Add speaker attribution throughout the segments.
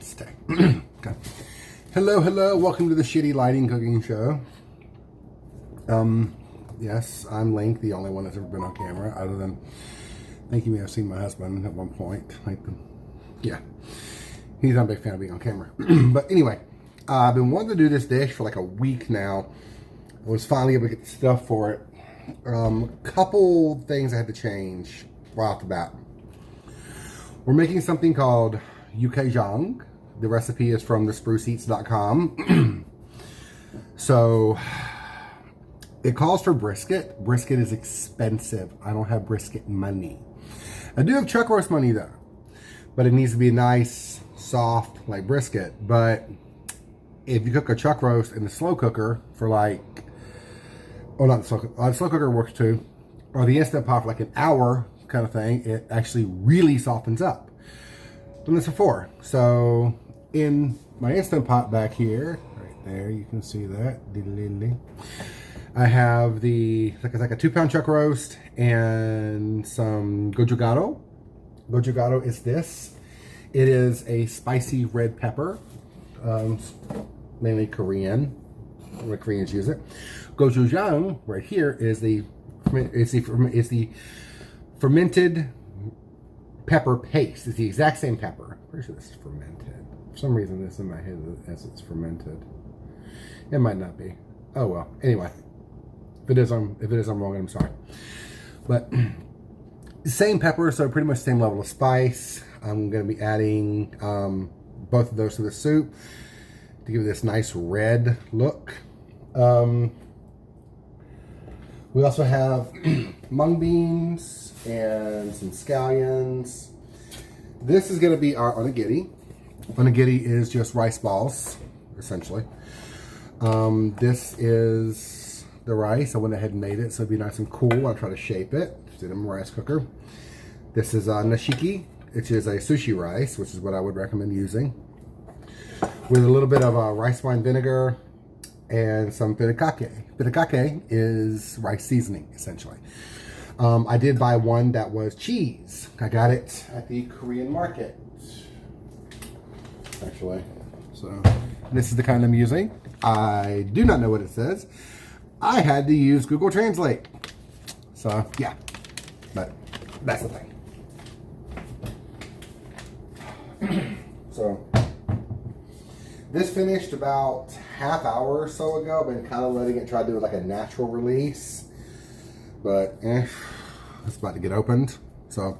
Speaker 1: Stay. Okay. Hello. Welcome to the Shitty Lighting Cooking Show. Yes, I'm Link, the only one that's ever been on camera, other than I think you may have seen my husband at one point. Yeah, he's not a big fan of being on camera. But anyway, I've been wanting to do this dish for like a week now. I was finally able to get the stuff for it. Couple things I had to change right off the bat. We're making something called Yukgaejang. The recipe is from thespruceeats.com. So it calls for brisket. Brisket is expensive. I don't have brisket money. I do have chuck roast money though, but it needs to be nice, soft, like brisket. But if you cook a chuck roast in the slow cooker for like, oh, not the slow cooker, the slow cooker works too, or the Instant Pot for like an hour kind of thing, it actually really softens up. Done this before. So in my Instant Pot back here, right there, you can see that. I have it's like a 2-pound chuck roast and some goju-garu. Goju-garu is this. It is a spicy red pepper, mainly Korean, where Koreans use it. Gochujang right here is the fermented pepper paste. It's the exact same pepper. Pretty sure this is fermented. For some reason, this in my head as it's fermented. It might not be. Oh well. Anyway, if it is, I'm wrong. I'm sorry. But same pepper, so pretty much same level of spice. I'm going to be adding both of those to the soup to give it this nice red look. We also have mung beans and some scallions. This is going to be our onigiri. Onigiri is just rice balls, essentially. This is the rice. I went ahead and made it so it'd be nice and cool. I'll try to shape it. Just in a rice cooker. This is nashiki, which is a sushi rice, which is what I would recommend using, with a little bit of rice wine vinegar and some furikake. Furikake is rice seasoning, essentially. I did buy one that was cheese. I got it at the Korean market, actually. So this is the kind I'm using. I do not know what it says. I had to use Google Translate. So yeah, but that's the thing. So this finished about half hour or so ago. I've been kind of letting it try to do like a natural release, but it's about to get opened. So,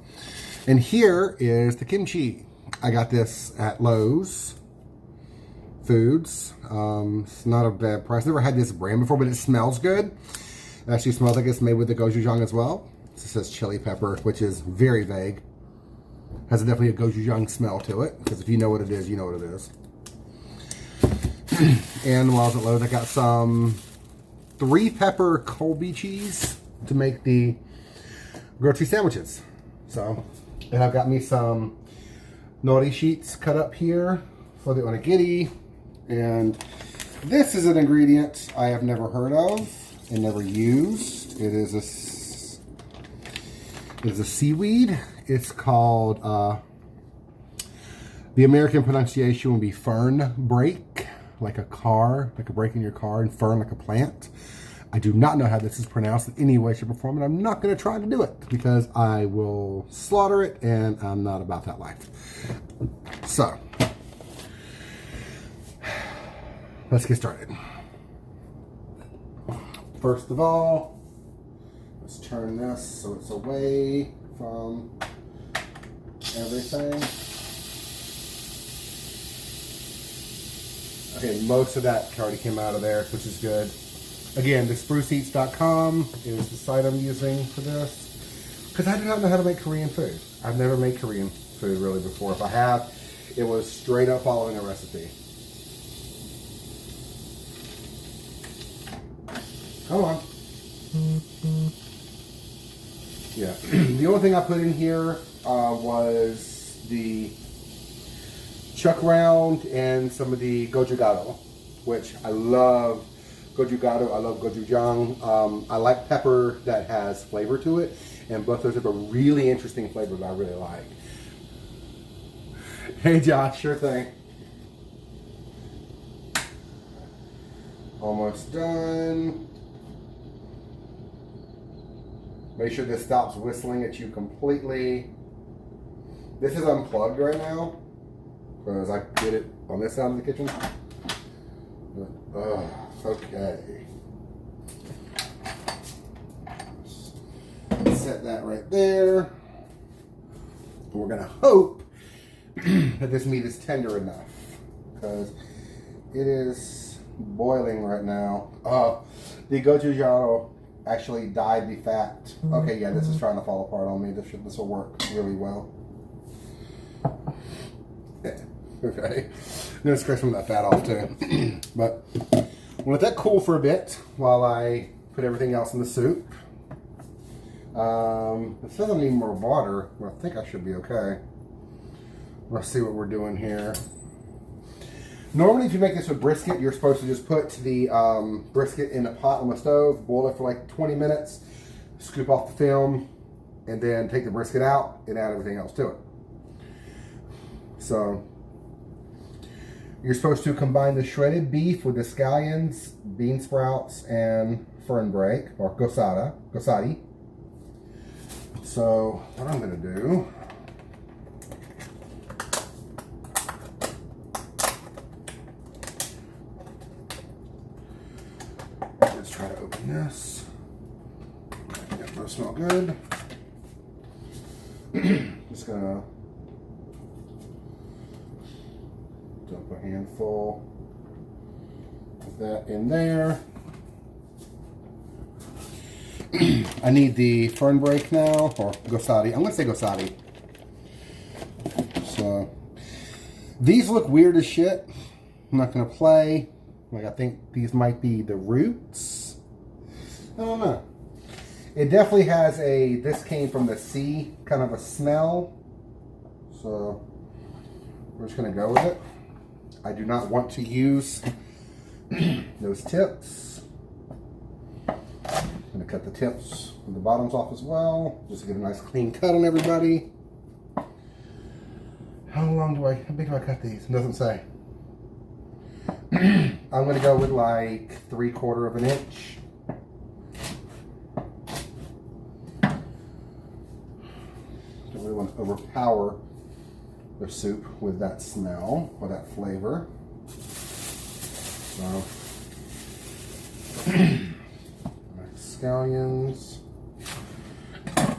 Speaker 1: and here is the kimchi. I got this at Lowe's Foods. It's not a bad price. Never had this brand before, but it smells good. It actually smells like it's made with the gochujang as well. It says chili pepper, which is very vague. Has definitely a gochujang smell to it, because if you know what it is, you know what it is. And while I was at Lowe's, I got some 3-pepper Colby cheese to make the grilled cheese sandwiches. So, and I've got me some nori sheets cut up here for the onigiri. And this is an ingredient I have never heard of and never used. It is a seaweed. It's called, the American pronunciation would be fern brake, like a car, like a brake in your car, and fern like a plant. I do not know how this is pronounced in any way, shape, or form, and I'm not going to try to do it because I will slaughter it, and I'm not about that life. So, let's get started. First of all, let's turn this so it's away from everything. Okay, most of that already came out of there, which is good. Again, thespruceeats.com is the site I'm using for this, because I do not know how to make Korean food. I've never made Korean food really before. If I have, it was straight up following a recipe. Come on. Yeah. The only thing I put in here was the chuck round and some of the goju-garu, which I love. Goju-garu, I love gochujang. I like pepper that has flavor to it, and both those have a really interesting flavor that I really like. Hey, Josh, sure thing. Almost done. Make sure this stops whistling at you completely. This is unplugged right now because I did it on this side of the kitchen. Okay. Set that right there. We're gonna hope that this meat is tender enough because it is boiling right now. The gochujang actually dyed the fat. Okay, yeah, this is trying to fall apart on me. This will work really well. Yeah, okay. I'm gonna scrape some of that fat off too. But we'll let that cool for a bit while I put everything else in the soup. It says I need more water, but I think I should be okay. Let's see what we're doing here. Normally, if you make this with brisket, you're supposed to just put the brisket in a pot on the stove, boil it for like 20 minutes, scoop off the film, and then take the brisket out and add everything else to it. So, you're supposed to combine the shredded beef with the scallions, bean sprouts, and fernbreak, or gosati. So, what I'm going to do, let's try to open this. That does smell good. Just going to dump a handful of that in there. I need the fernbreak now, or gosati. I'm going to say gosati. So, these look weird as shit. I'm not going to play. Like, I think these might be the roots. I don't know. It definitely has this came from the sea, kind of a smell. So, we're just going to go with it. I do not want to use those tips. I'm going to cut the tips and the bottoms off as well, just to get a nice clean cut on everybody. How big do I cut these? It doesn't say. I'm going to go with like 3/4 of an inch. Don't really want to overpower the soup with that smell or that flavor. So, scallions.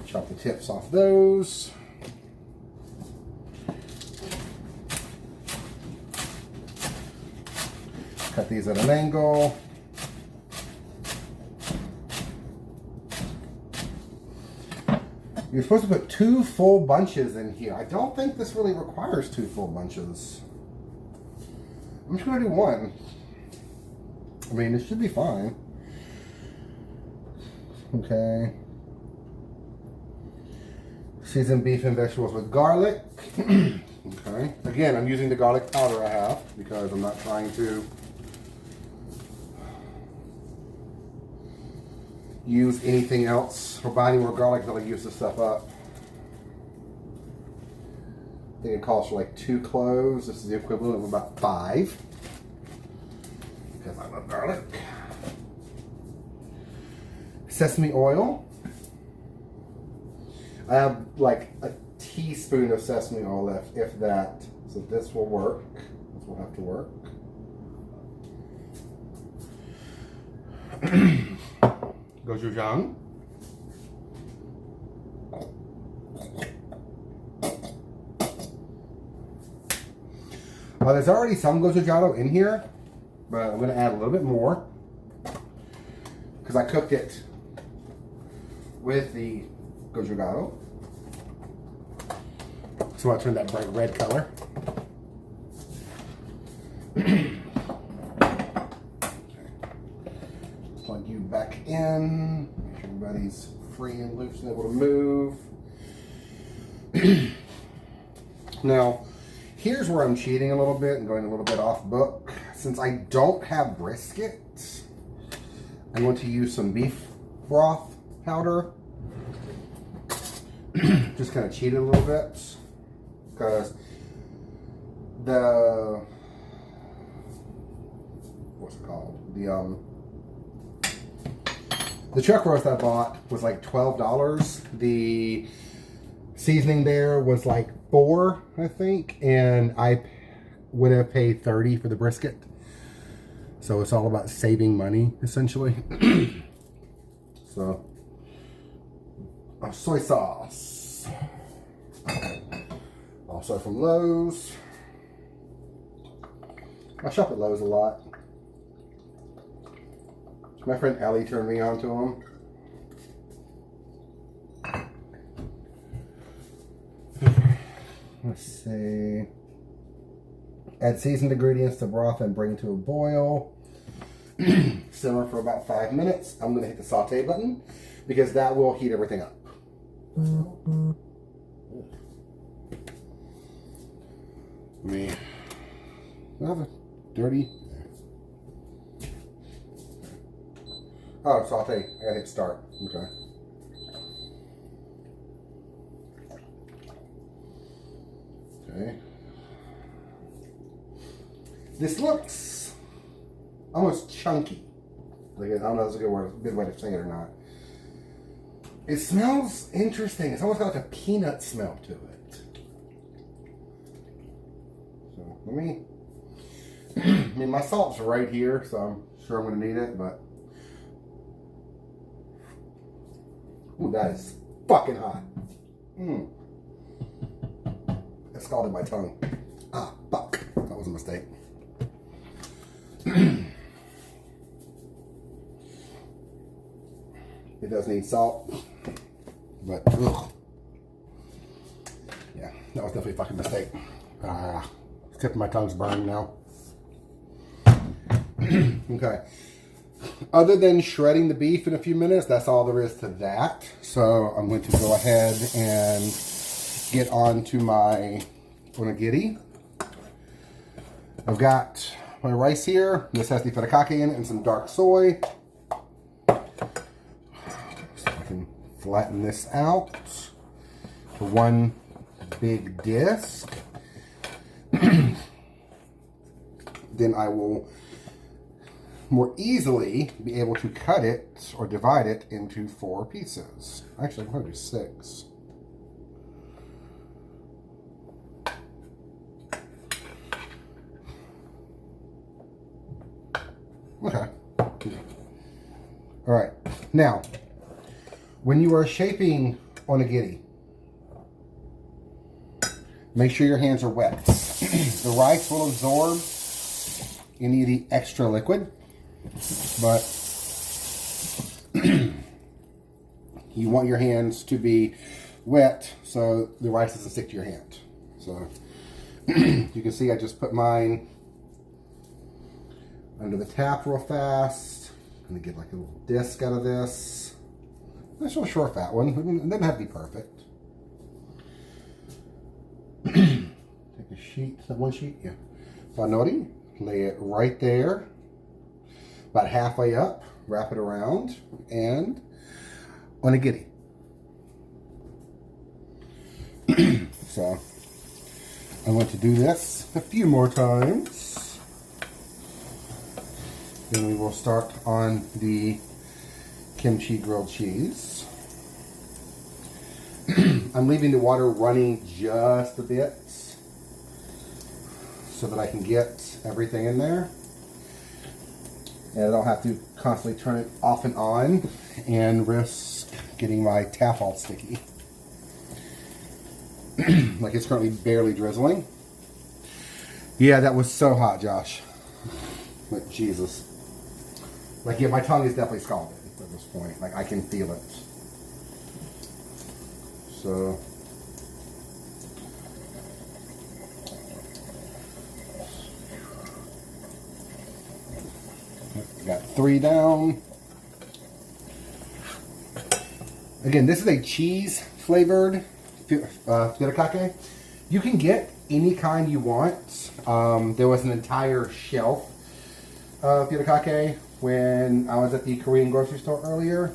Speaker 1: Chop the tips off those. Cut these at an angle. You're supposed to put 2 full bunches in here. I don't think this really requires 2 full bunches. I'm just going to do 1. I mean, it should be fine. Okay. Seasoned beef and vegetables with garlic. Okay. Again, I'm using the garlic powder I have because I'm not trying to use anything else or buy any more garlic until I use this stuff up. I think it calls for like 2 cloves. This is the equivalent of about 5 because I love garlic. Sesame oil. I have like a teaspoon of sesame oil left, if that. So this will work. This will have to work. Gochujang. There's already some gochujang in here, but I'm going to add a little bit more because I cooked it with the gochujang. So I turn that bright red color. Plug you back in. Make sure everybody's free and loose and able to move. Now, here's where I'm cheating a little bit and going a little bit off book. Since I don't have brisket, I'm going to use some beef broth powder. Just kind of cheat it a little bit because the what's it called? The chuck roast I bought was like $12. The seasoning there was like $4, I think, and I would have paid $30 for the brisket. So it's all about saving money, essentially. So, soy sauce. Also from Lowe's. I shop at Lowe's a lot. My friend Ellie turned me on to them. Let's see. Add seasoned ingredients to broth and bring to a boil. Simmer for about 5 minutes. I'm going to hit the saute button because that will heat everything up. Me. I have a dirty. Oh, saute. I gotta hit start. Okay. Okay. This looks almost chunky. Like, I don't know if that's a good way to say it or not. It smells interesting. It's almost got like a peanut smell to it. So let me. I mean, my salt's right here, so I'm sure I'm going to need it, but. Ooh, that is fucking hot. That scalded my tongue. Ah, fuck. That was a mistake. It does need salt, but ugh. Yeah, that was definitely a fucking mistake. Tip of my tongue's burned now. Okay. Other than shredding the beef in a few minutes, that's all there is to that. So I'm going to go ahead and get on to my onigiri. I've got my rice here. This has the furikake in it and some dark soy. So I can flatten this out to one big disc. Then I will more easily be able to cut it or divide it into 4 pieces. Actually, I'm going to do 6. Okay. All right. Now, when you are shaping onigiri, make sure your hands are wet. The rice will absorb any of the extra liquid, but you want your hands to be wet so the rice doesn't stick to your hand. So you can see I just put mine under the tap real fast. I'm gonna get like a little disc out of this. Nice little short fat one. It doesn't have to be perfect. Take a sheet, is that one sheet? Yeah. Banori, lay it right there, about halfway up, wrap it around, and onigiri. So I'm going to do this a few more times. Then we will start on the kimchi grilled cheese. I'm leaving the water running just a bit so that I can get everything in there. And I don't have to constantly turn it off and on and risk getting my tap all sticky. Like it's currently barely drizzling. Yeah, that was so hot, Josh. Like, Jesus. Like, yeah, my tongue is definitely scalded at this point. Like, I can feel it. So, got 3 down. Again, this is a cheese flavored furikake. You can get any kind you want. There was an entire shelf of furikake when I was at the Korean grocery store earlier.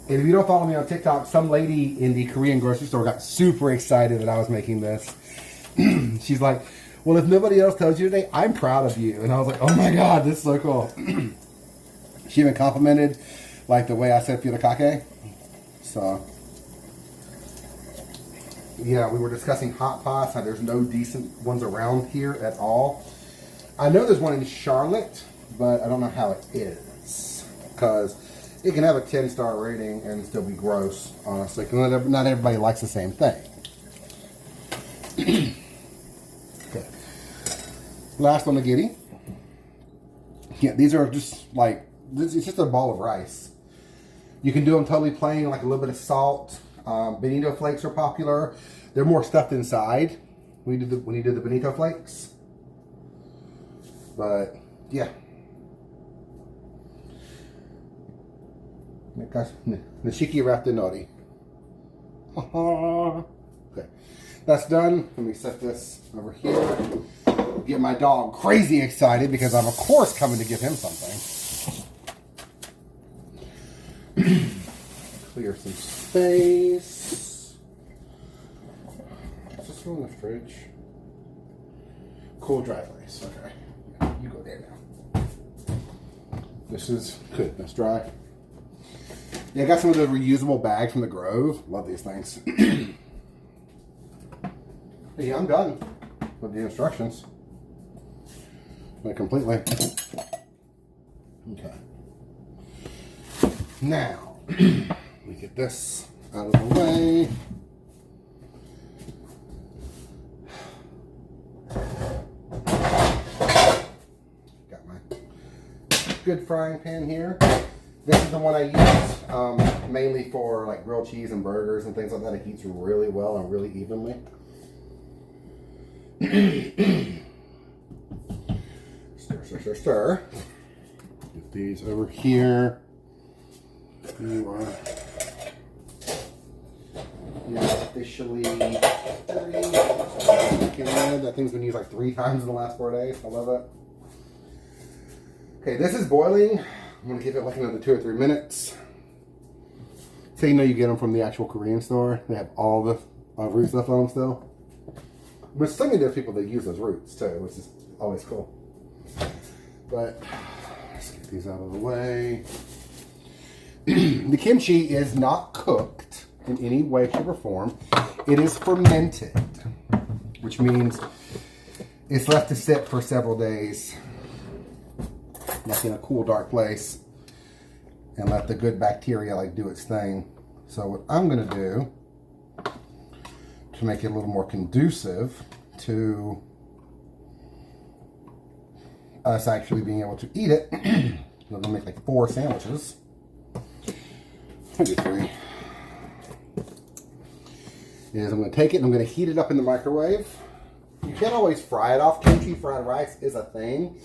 Speaker 1: And if you don't follow me on TikTok, some lady in the Korean grocery store got super excited that I was making this. She's like, well, if nobody else tells you today, I'm proud of you. And I was like, oh my God, this is so cool. She even complimented like the way I said furikake. So, yeah, we were discussing hot pots. How there's no decent ones around here at all. I know there's one in Charlotte, but I don't know how it is. Because it can have a 10-star rating and still be gross, honestly. Because not everybody likes the same thing. Okay. Last on the Giddy. Yeah, these are just like, it's just a ball of rice. You can do them totally plain, like a little bit of salt. Bonito flakes are popular. They're more stuffed inside when you do the Bonito flakes. But yeah. Nishiki Ratanori. Okay. That's done. Let me set this over here. Get my dog crazy excited because I'm of course coming to give him something. Clear some space. Is this one in the fridge? Cool dry place. Okay. You go there now. This is good. That's dry. Yeah, I got some of the reusable bags from the Grove. Love these things. Yeah, I'm done with the instructions. Like completely. Okay. Now, we get this out of the way. Got my good frying pan here. This is the one I use mainly for like grilled cheese and burgers and things like that. It heats really well and really evenly. Stir, stir, stir, stir. Get these over here. You're officially 30. That thing's been used like 3 times in the last 4 days. I love it. Okay, this is boiling. I'm going to give it like another 2 or 3 minutes. So you know you get them from the actual Korean store. They have all the root stuff on them still. But so many different people that use those roots too, which is always cool. But let's get these out of the way. The kimchi is not cooked in any way, shape, or form. It is fermented, which means it's left to sit for several days, like in a cool, dark place, and let the good bacteria like do its thing. So what I'm going to do to make it a little more conducive to us actually being able to eat it, I'm going to make like 4 sandwiches. Maybe 3. Is I'm going to take it and I'm going to heat it up in the microwave. You can't always fry it off. Kimchi fried rice is a thing.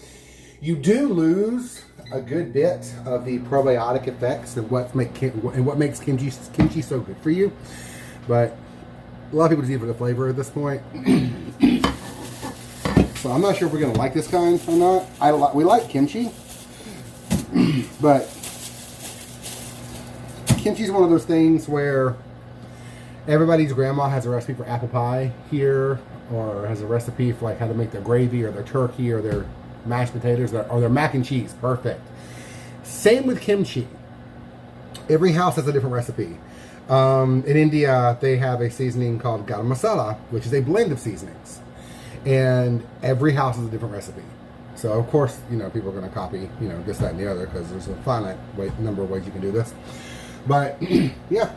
Speaker 1: You do lose a good bit of the probiotic effects and what makes kimchi so good for you. But a lot of people just eat for the flavor at this point. So I'm not sure if we're going to like this kind or not. We like kimchi, but kimchi is one of those things where everybody's grandma has a recipe for apple pie here, or has a recipe for like how to make their gravy or their turkey or their mashed potatoes or their mac and cheese. Perfect. Same with kimchi. Every house has a different recipe. In India, they have a seasoning called garam masala, which is a blend of seasonings. And every house has a different recipe. So, of course, you know, people are going to copy, you know, this, that, and the other, because there's a finite number of ways you can do this. But, yeah.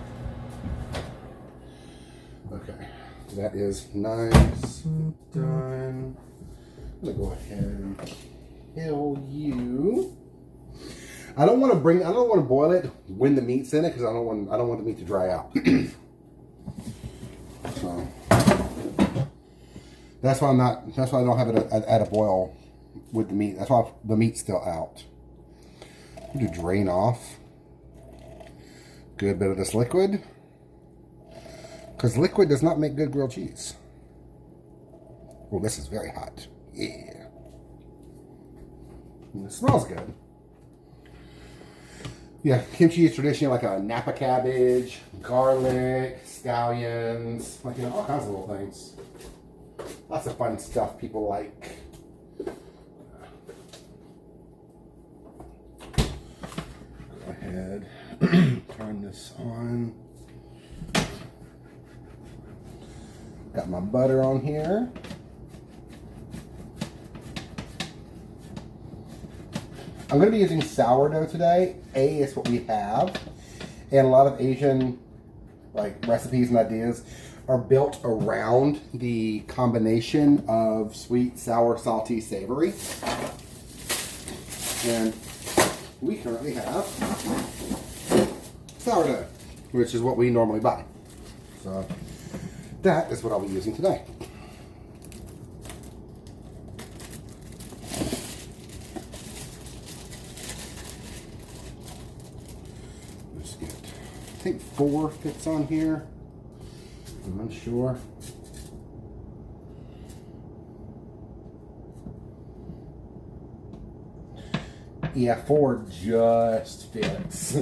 Speaker 1: Okay. That is nice. Done. I'm going to go ahead and kill you. I don't want to boil it when the meat's in it, because I don't want the meat to dry out. So that's why I don't have it at a boil with the meat. That's why the meat's still out. I'm going to drain off a good bit of this liquid, because liquid does not make good grilled cheese. Oh, this is very hot. Yeah. And it smells good. Yeah, kimchi is traditionally like a Napa cabbage, garlic, scallions, like, you know, all kinds of little things. Lots of fun stuff people like. Go ahead, turn this on. Got my butter on here. I'm going to be using sourdough today. It's what we have. And a lot of Asian recipes and ideas are built around the combination of sweet, sour, salty, savory. And we currently have sourdough, which is what we normally buy. So that is what I'll be using today. I think 4 fits on here. I'm unsure. Yeah, 4 just fits.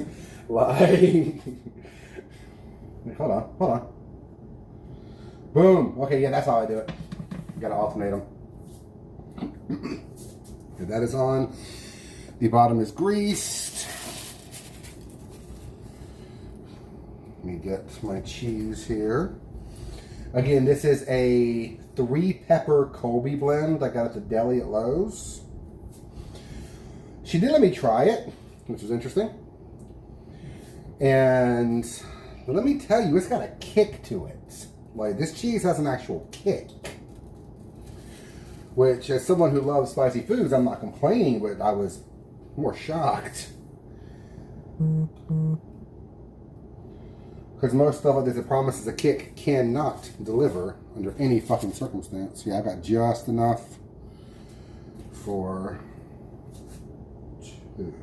Speaker 1: Like, hold on. Boom. Okay, yeah, that's how I do it. Gotta alternate them. Okay, that is on. The bottom is greased. Let me get my cheese here. Again, this is a 3-pepper Colby blend I got at the deli at Lowe's. She did let me try it, which was interesting. And let me tell you, it's got a kick to it. Like, this cheese has an actual kick. Which, as someone who loves spicy foods, I'm not complaining, but I was more shocked. Because most stuff like this that promises a kick cannot deliver under any fucking circumstance. Yeah, I got just enough for 2.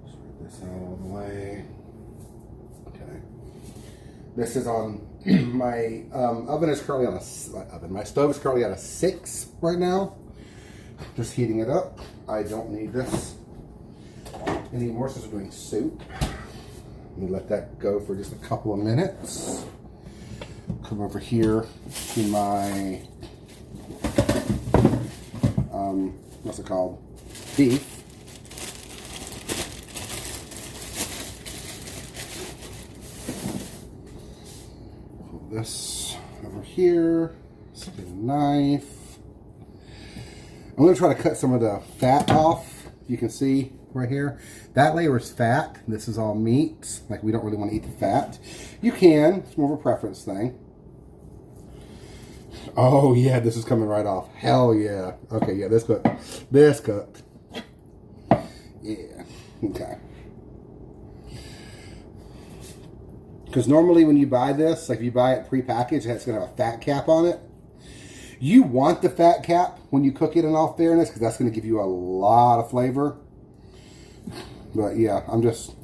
Speaker 1: Spread this out all the way. Okay. This is on my oven is currently on my stove is currently at a 6 right now. Just heating it up. I don't need this anymore since we're doing soup. Let me let that go for just a couple of minutes. Come over here to my what's it called? Beef. Pull this over here. Let's get a knife. I'm going to try to cut some of the fat off. You can see right here. That layer is fat. This is all meat. Like, we don't really want to eat the fat. You can. It's more of a preference thing. Oh, yeah. This is coming right off. Hell yeah. Okay, yeah. This cooked. This cooked. Yeah. Okay. Because normally when you buy this, like if you buy it pre-packaged, it's going to have a fat cap on it. You want the fat cap when you cook it, in all fairness, because that's going to give you a lot of flavor. But yeah, I'm just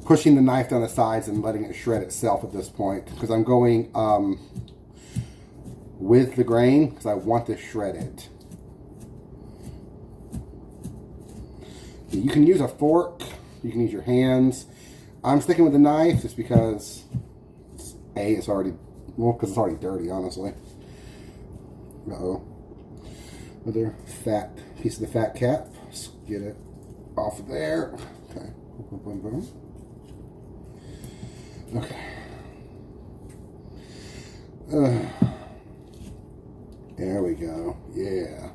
Speaker 1: pushing the knife down the sides and letting it shred itself at this point, because I'm going with the grain because I want this shredded. You can use a fork, you can use your hands. I'm sticking with the knife just because it's already, well, because it's already dirty, honestly. Uh-oh. Another fat piece of the fat cap. Let's get it off of there. Okay. Boom, boom, boom. Okay. There we go. Yeah.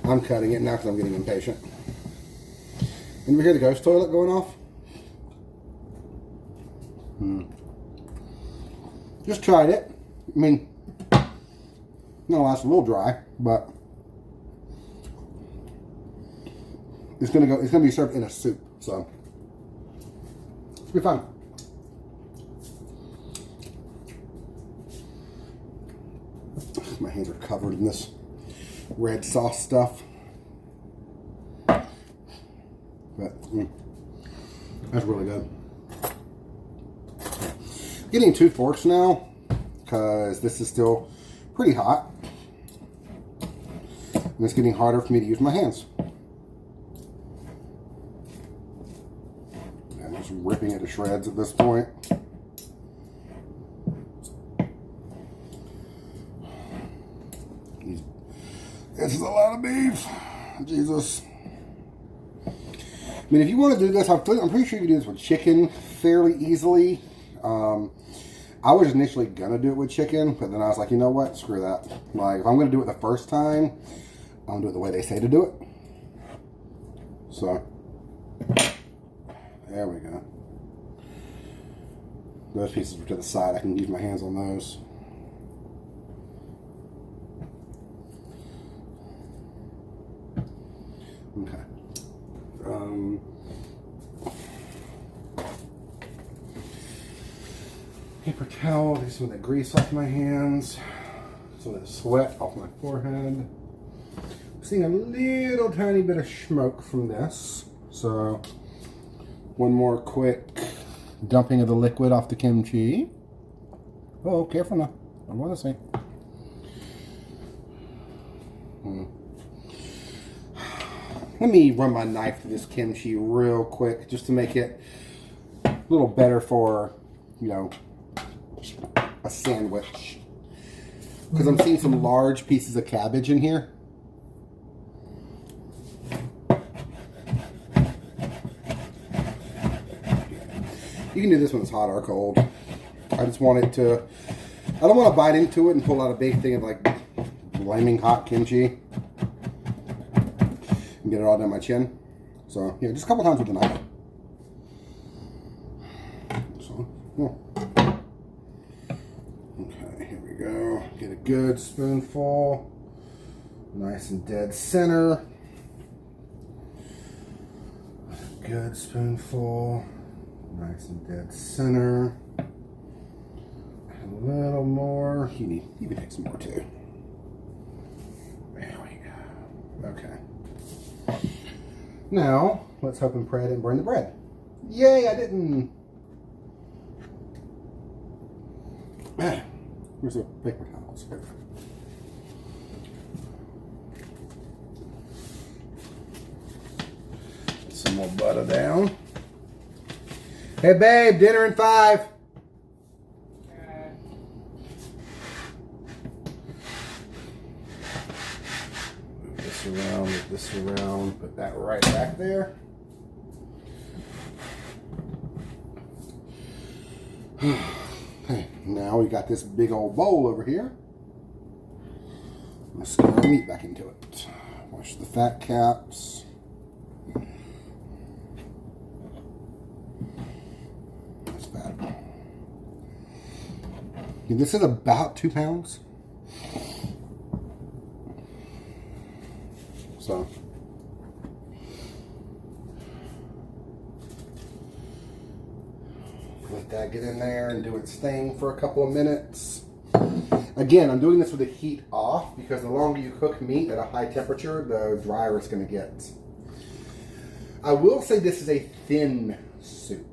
Speaker 1: I'm cutting it now because I'm getting impatient. And we hear the ghost toilet going off? Just tried it. I mean, no, it's a little dry, but it's gonna be served in a soup, so it'll be fun. My hands are covered in this red sauce stuff, but that's really good. Getting 2 forks now because this is still pretty hot and it's getting harder for me to use my hands. shreds at this point. This is a lot of beef. Jesus. I mean, if you want to do this, I'm pretty sure you can do this with chicken fairly easily. I was initially going to do it with chicken, but then I was like, you know what? Screw that. Like, if I'm going to do it the first time, I'm going to do it the way they say to do it. So, there we go. Those pieces are to the side. I can use my hands on those. Okay. Paper towel, get some of the grease off my hands, some of the sweat off my forehead. I'm seeing a little tiny bit of smoke from this. So, one more quick dumping of the liquid off the kimchi. Oh, careful now. I want to see. Let me run my knife through this kimchi real quick just to make it a little better for, you know, a sandwich. Because I'm seeing some large pieces of cabbage in here. You can do this when it's hot or cold. I just want it to, I don't want to bite into it and pull out a big thing of like flaming hot kimchi and get it all down my chin. So yeah, just a couple times with the knife. So, yeah. Okay, here we go. Get a good spoonful. Nice and dead center. A good spoonful. Nice and dead center. A little more. You can take some more too. There we go. Okay. Now, let's hope and pray I didn't burn the bread. Yay, I didn't. Where's the paper towels? Some more butter down. Hey babe, dinner in 5. Move this around, put that right back there. Okay, now we got this big old bowl over here. Let's get our meat back into it. Wash the fat caps. That's bad. This is about 2 pounds. So, let that get in there and do its thing for a couple of minutes. Again, I'm doing this with the heat off because the longer you cook meat at a high temperature, the drier it's going to get. I will say this is a thin soup,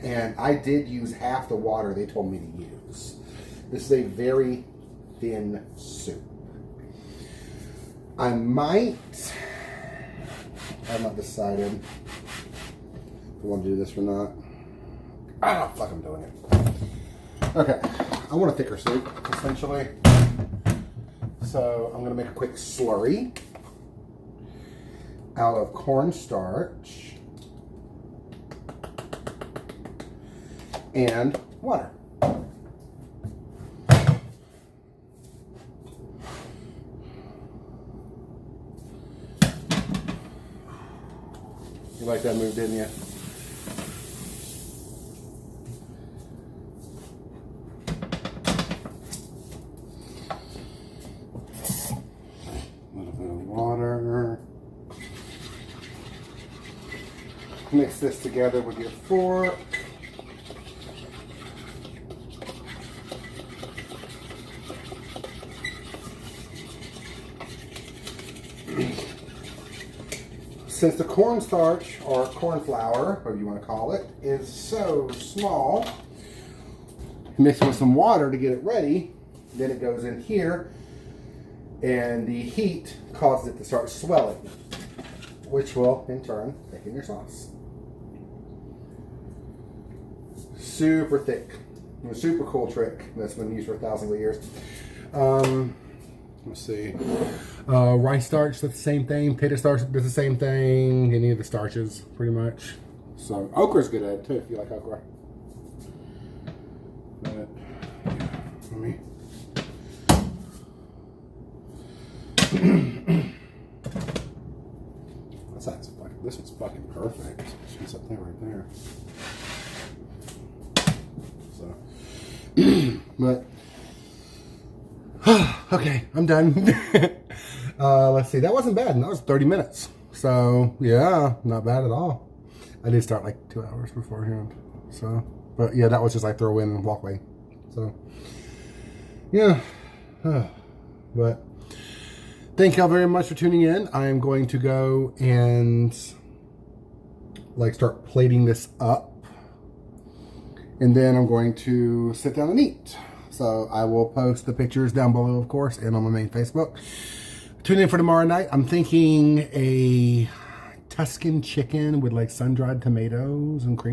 Speaker 1: and I did use half the water they told me to use. This is a very thin soup. I'm not decided if I want to do this or not. Ah, fuck, I'm doing it. Okay, I want a thicker soup, essentially. So I'm going to make a quick slurry out of cornstarch and water. You like that move, didn't you? A little bit of water. Mix this together with your fork. Since the cornstarch, or corn flour, whatever you want to call it, is so small, mix it with some water to get it ready. Then it goes in here, and the heat causes it to start swelling, which will, in turn, thicken your sauce. super thick. A super cool trick that's been used for thousands of years. Let's see. Rice starch, that's the same thing. Potato starch does the same thing. Any of the starches, pretty much. So okra's good at it too, if you like okra. But yeah, let me. This one's fucking perfect. She's up there, right there. So, but okay, I'm done. Let's see. That wasn't bad. That was 30 minutes. So yeah, not bad at all. I did start like 2 hours beforehand. So, but yeah, that was just like throw in and walk away. So yeah, but. Thank y'all very much for tuning in. I am going to go and like start plating this up. And then I'm going to sit down and eat. So I will post the pictures down below, of course, and on my main Facebook. Tune in for tomorrow night. I'm thinking a Tuscan chicken with like sun-dried tomatoes and cream.